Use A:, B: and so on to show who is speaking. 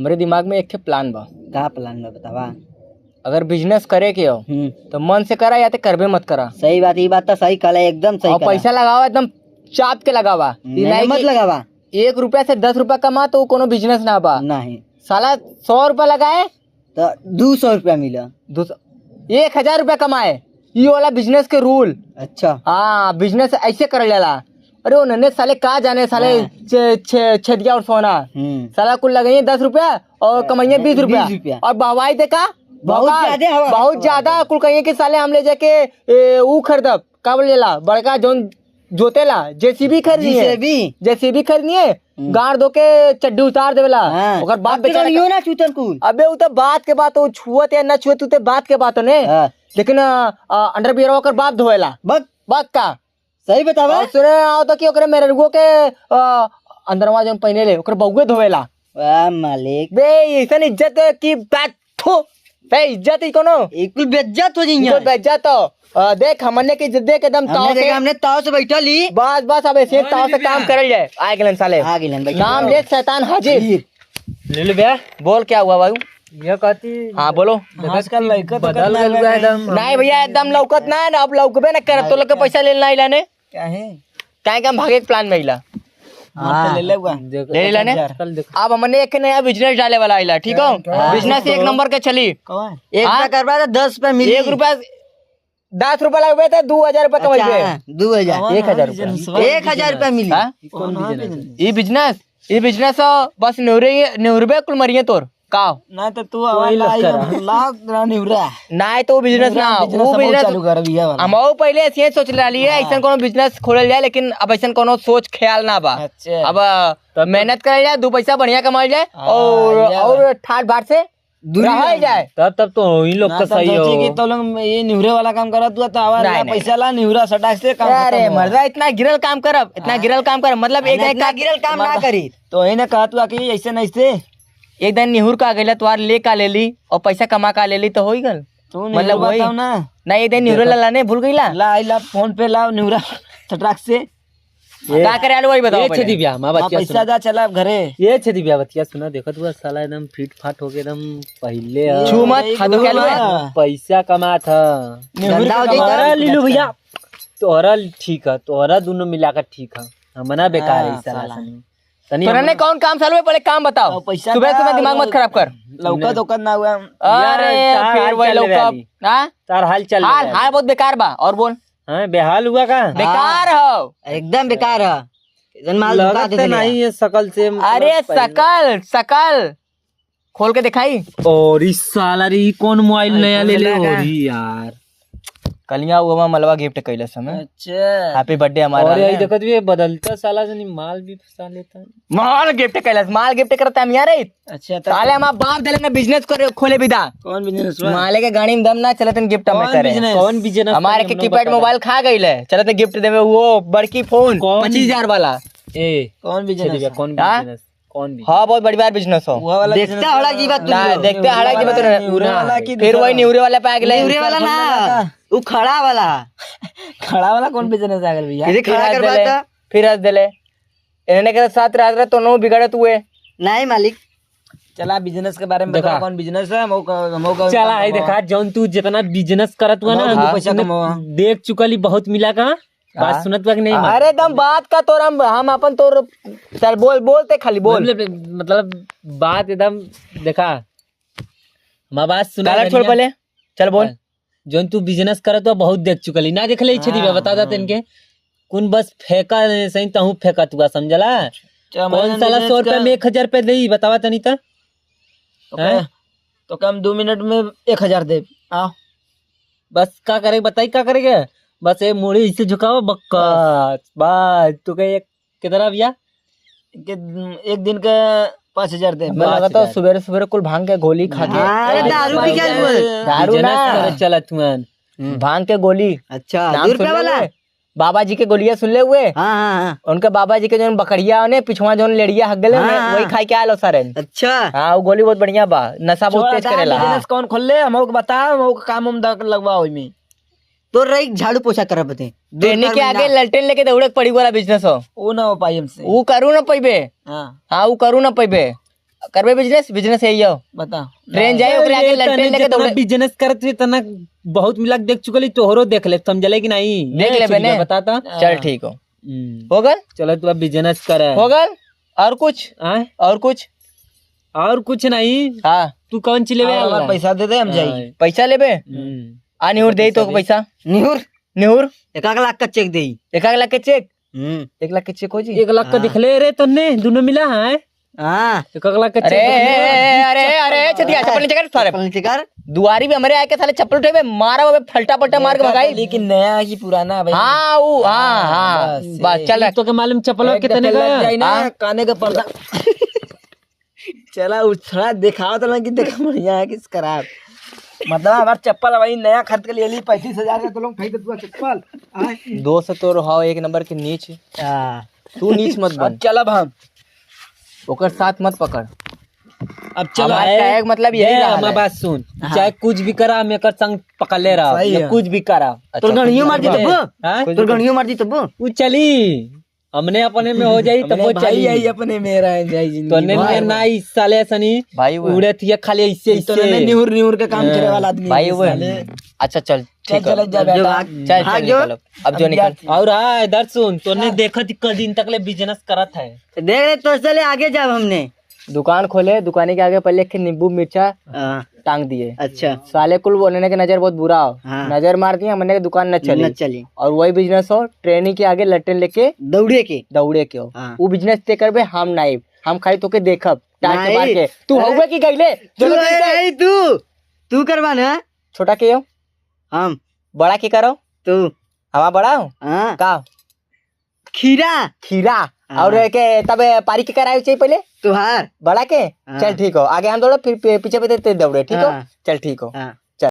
A: हमरे दिमाग में एक ठे प्लान बा।
B: का प्लान बा बतावा।
A: अगर बिजनेस करे के हो तो मन से करा या तो करबे मत करा।
B: सही बात, ये बात तो सही कला, एकदम सही
A: और
B: कला।
A: पैसा लगावा एकदम चाप के लगावा,
B: नहीं मत लगावा।
A: 1 रुपया से 10 रुपया कमा तो कोनो बिजनेस ना बा।
B: नहीं
A: साला 100 रुपया लगाए
B: तो 200 रुपया मिला,
A: 1000 रुपया कमाए, ये वाला बिजनेस के रूल।
B: अच्छा
A: हाँ, बिजनेस ऐसे कर जाला। अरे वो नन्हे साले कहा जाने साले छदिया और सोना साला कुल लगाइए 10 रुपया और कमाइए 20 रुपया और बहवाई देखा बहुत ज्यादा कुल कहिए कि साले हम ले जाके ऊ खरीदब का बोलेला बड़का जोन जोतेला जेसीबी खरीदनी है गाड़ दो के चड्डी उतार देवेला ओकर बाप बेचारा
B: ना चूतन कुल।
A: अबे वो तो बात के बात, वो छुअत या न छुअत तो बात के बात ने, लेकिन अंडरवियर ओकर बाप धोएला बात का सही बतावा। सुने आओ तो कि ओकरे मेरगो के अंदरवा जोन पहने ले ओकर बउए धोवेला।
B: वाह मालिक
A: बे ऐसन इज्जत की बात थो बे इज्जत ही कोनो
B: एक बेइज्जत हो जइया।
A: बेइज्जत तो देख हमने की इज्जत देख एकदम
B: हमने ताव से बैठा ली।
A: बस अब ऐसे ताव से काम करल जाए। आ गेलन साले,
B: आ गेलन भाई।
A: नाम ले शैतान हाजिर।
C: ले ले भैया,
A: बोल क्या हुआ भाई?
C: ये कहती
A: हाँ बोलो।
C: आजकल लड़का बदल गया एकदम।
A: नहीं भैया एकदम लौकत ना है, अब लौकबे ना करब तो लोग के पैसा लेना ही लाने
B: क्या है
A: क्या हम भागे के प्लान में हिला
B: ले
A: ले लाने। अब हमने एक नया बिजनेस डाले वाला हिला, ठीक हो? बिजनेस 1 नंबर के चली।
B: 1 रुपया करवा तो 10 रुपया मिली।
A: 1 रुपया 10 रुपया लगे थे 2000 रुपया कमाई
B: 2000 1000 रुपया मिली।
A: ये बिजनेस बस नेहरुबे कुल मरिए तोर का
B: ना तो तू
A: ना तो बिजनेस ना वो बिजनेस हम पहले ऐसे सोच रही है ऐसा कोनो बिजनेस खोलल जाए, लेकिन अब ऐसा कोनो सोच ख्याल ना बा। अब मेहनत करल जाए, 2 पैसा बढ़िया कमाल जाए और ठाट बाट से रह जाए
C: तब तो इन लोग का सही हो
B: कि तो लोग ये निहुरे वाला काम करत हुआ तो आवाज पैसा ला निहुरा सटाक से काम।
A: अरे मर्दा इतना गिरल काम करब मतलब एक
B: गिरल काम ना करी तो इन्हें कहत हुआ कि ऐसे नहीं से
A: एक दिन निहुर का गैला तो ले का ले ली और पैसा कमा का ले ली तो हो ही गल।
B: मतलब वही
A: ना एक दिन निहुरा लाने भूल गई
B: ला फोन पे लाओ निहुरा सटाक से
A: क्या करे आलू वही बताओ।
C: ये दिव्या मां बतिया
B: पैसा दा चला घरे।
C: ये दिव्या बतिया सुना, देखो तू साला एकदम फिट फाट हो के एकदम पहले
A: छू मत खादो क्या
C: पैसा कमा था लीलू भैया। तोहरा ठीक है, तोहरा दोनों मिलाकर ठीक है, हमना बेकार है साला।
A: तोरा कौन काम साल में पहले काम बताओ। सुबह दिमाग मत खराब कर।
B: लौका दुकान ना हुआ।
A: अरे फिर वही लौका
C: तार हाल चल
A: हाल बहुत बेकार बा। और बोल
C: बेहाल हुआ का
A: बेकार हो
B: एकदम बेकार है।
C: लगता नहीं है शकल से।
A: अरे शकल खोल के दिखाई।
C: और इस साला रे कौन मोबाइल नया ले ले यार।
A: कलिया वो मलवा गिफ्ट कैले समय।
B: अच्छा
A: हैप्पी बर्थडे हमारा।
C: और यही देखत भी बदलता साला से माल भी फंसा लेता है।
A: माल गिफ्ट कैलस, माल गिफ्ट करता हम यार।
B: अच्छा
A: साले हम बाप देले ना बिजनेस करे खोले बिदा।
B: कौन बिजनेस?
A: माले के गाड़ी में दम ना चलत गिफ्ट में करे।
C: कौन बिजनेस?
A: हमारे के कीपैड मोबाइल खा गईले, चलत गिफ्ट देवे वो बड़की फोन 25000 वाला।
B: कौन बिजनेस?
C: कौन बिजनेस?
A: हाँ बहुत बड़ी बार बिजनेस हो।
B: देखते हड़ा की बात
A: देखते हड़ा की बात। फिर वही निहुरे वाला पे आ गए।
B: निहुरे वाला ना वो खड़ा वाला कौन बिजनेस आ गया भैया?
A: इसे खड़ा करवाता फिर हंस देले इन्होंने के साथ रात तो नो बिगड़त हुए।
B: नहीं मालिक चला बिजनेस के बारे में बता। कौन बिजनेस है?
C: चला है देखा जौन तू जितना बिजनेस करत हुआ ना
B: पैसा कमावा
C: देख चुकली बहुत मिला का बात सुनत हुआ कि नहीं?
A: अरे दम बात का तोर हम अपन तोर चल बोलते खाली बोल
C: मतलब बात एकदम देखा माँ बात सुना
A: छोड़ बोले चल बोल।
C: जोन तू बिजनेस करत हुआ बहुत देख चुकली ना देख ले दिव्या बता देते इनके कौन बस फेंका सही तहू फेंकत हुआ समझला। कौन साला 100 रुपया में 1000 रुपया दे बतावा तनी
B: तो कम 2 मिनट में 1000 दे। आओ
C: बस का करे बताई का करेगा? बस ये मुड़ी इसे झुकाओ बक्का बस तू कहे कितना भैया?
B: एक दिन का 5000 दे।
A: लगा तो सुबह कुल भांग के गोली खा के
B: दारू भी क्या?
A: दारू ना
C: चला तुमन
A: भांग के गोली।
B: अच्छा 2 रुपया वाला
A: बाबा जी के गोलियां सुन ले हुए।
B: हाँ।
A: उनके बाबा जी के जो बकरिया ने पिछवा जो लेड़िया हक गले वही खा के आलो सर।
B: अच्छा
A: हाँ वो गोली बहुत बढ़िया बा, नशा बहुत तेज करेला।
B: बिजनेस कौन खोल ले हमको बता, हमको काम हम लगवा में तो रही झाड़ू पोछा कर बते
A: देने के आगे ललटेन लेके दौड़े पड़ी वाला बिजनेस हो।
B: वो ना हो पाई हमसे।
A: वो करू ना पैबे। हाँ वो करू ना पैबे। करबे बिजनेस बिजनेस यही हो
B: बता
A: ट्रेन जाए ओकरे आगे लंटेन लेके दौड़े
C: बिजनेस करत हुए तना बहुत मिला देख चुकली तोहरो देख ले समझले कि नहीं
A: देख ले मैंने
C: बताता
A: चल ठीक हो हो गल
C: चलो तू अब बिजनेस कर
A: हो गल और कुछ और कुछ नहीं हाँ
C: तू कौन चीज लेवे
B: हमारा पैसा दे दे हम जाई
A: पैसा लेबे आ निहुर दे तो पैसा निहुर
B: 1 लाख का चेक दे
A: 1 लाख के चेक 1 लाख के चेक हो जी
C: 1 लाख का दिखले रे तन्ने दोनों मिला है
B: हाँ
C: 1 लाख का
A: अरे
C: चेक
A: अरे अरे छतिया चप्पल नीचे कर सारे
B: नीचे कर
A: दुआरी भी हमारे आके साले चप्पल उठे मारा वो फलटा पलटा मार के भगाई
B: लेकिन नया है कि पुराना है भाई
A: हाँ वो हाँ बस चल
C: तो के मालूम चप्पल कितने का
B: जाई ना काने का पर्दा चला उछड़ा दिखाओ तो ना कि देखा बढ़िया है किस खराब मतलब हमारा चप्पल भाई नया खरीद के लिए ली 35,000 का तो लोग फेंक दे चप्पल
A: दोस्त तो रहो एक नंबर के नीच तू नीच मत बन
B: चल अब हम
A: ओकर साथ मत पकड़
C: अब चलो
A: हमारा का एक मतलब यही रहा
C: हमारा बात सुन चाहे कुछ भी करा मैं कर संग पकड़ ले रहा
B: सही है।
C: या कुछ भी करा
B: तो गणियों मार दी तब
C: हाँ?
B: तो गणियों मार दी तब
C: वो चली हमने अपने में हो जाई तब वो चली
B: यही अपने मेरा है जाई
C: तो
B: जिंदगी
C: ने ना इस साले सनी
A: भाई वो
C: उड़े थी खाली इससे
B: तो ने
C: इससे
B: निहुर निहुर के काम करे वाला आदमी
A: भाई वो अच्छा चल ठीक है
B: चल जा बेटा
A: चल चल निकल अब जो निकल
C: और हाँ इधर सुन तूने देखा थी कल दिन तक ले बिजनेस करत है
B: देख रहे तो चले आगे जाब हमने
A: दुकान खोले दुकानी के आगे पहले एक नींबू मिर्चा टांग दिए
B: अच्छा
A: साले कुल बोलने के नजर बहुत बुरा हो
B: हाँ।
A: नजर मार दिया हमने दुकान न चली
B: चली
A: और वही बिजनेस हो ट्रेनिंग के आगे लट्टन लेके
B: दौड़े के
A: दौड़े के हो
B: हाँ।
A: वो बिजनेस ते करबे हम नाइब हम खाई तो के देखब टाट के
B: नहीं।
A: मार के तू होवे की गईले
B: तू करवा ना
A: छोटा के हो
B: हम
A: बड़ा के करो
B: तू
A: हवा बड़ा हो
B: हाँ
A: का
B: खीरा
A: खीरा
B: हाँ।
A: और के तब पारी के कराए चाहिए पहले
B: तुहार
A: बड़ा के
B: हाँ।
A: चल ठीक हो आगे हम दौड़ो फिर पीछे पीछे दौड़े ठीक हो
B: हाँ।
A: चल ठीक हो
B: हाँ